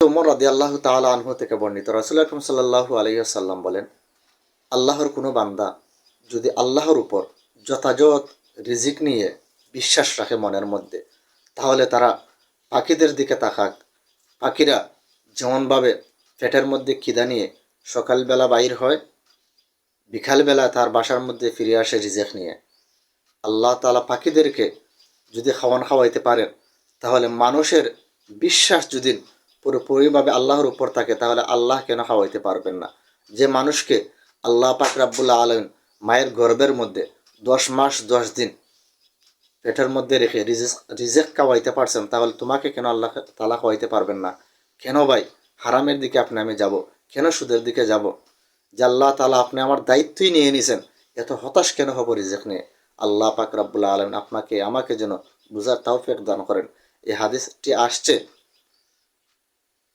উমর রাদিয়াল্লাহু তাআলা আনহু থেকে বর্ণিত, রাসূল আকরাম সাল্লাল্লাহু আলাইহি ওয়াসাল্লাম বলেন, আল্লাহর কোনো বান্দা যদি আল্লাহর উপর যথাযথ রিজিক নিয়ে বিশ্বাস রাখে মনের মধ্যে, তাহলে তারা পাখিদের দিকে তাকাক। পাখিরা যেমনভাবে পেটের মধ্যে খিদা নিয়ে সকালবেলা বাইর হয়, বিকালবেলা তার বাসার মধ্যে ফিরে আসে রিজিক নিয়ে। আল্লাহ তাআলা পাখিদেরকে যদি খাওয়ান খাওয়াইতে পারেন, তাহলে মানুষের বিশ্বাস যদি পুরোপুরিভাবে আল্লাহর উপর থাকে, তাহলে আল্লাহ কেন খাওয়াইতে পারবেন না? যে মানুষকে আল্লাহ পাক রাব্বুল আলামিন মায়ের গর্ভের মধ্যে 10 মাস 10 দিন পেটের মধ্যে রেখে রিজিক খাওয়াইতে পারছেন, তাহলে তোমাকে কেন আল্লাহ তাআলা খাওয়াইতে পারবেন না? কেন ভাই হারামের দিকে আমি যাব? কেন সুদের দিকে যাব? যে আল্লাহ তাআলা আপনি আমার দায়িত্বই নিয়ে নিয়েছেন, এত হতাশ কেন হব রিজিক নিয়ে? আল্লাহ পাক রাব্বুল আলামিন আপনাকে আমাকে যেন বুঝার তৌফিক দান করেন। এই হাদিসটি আসছে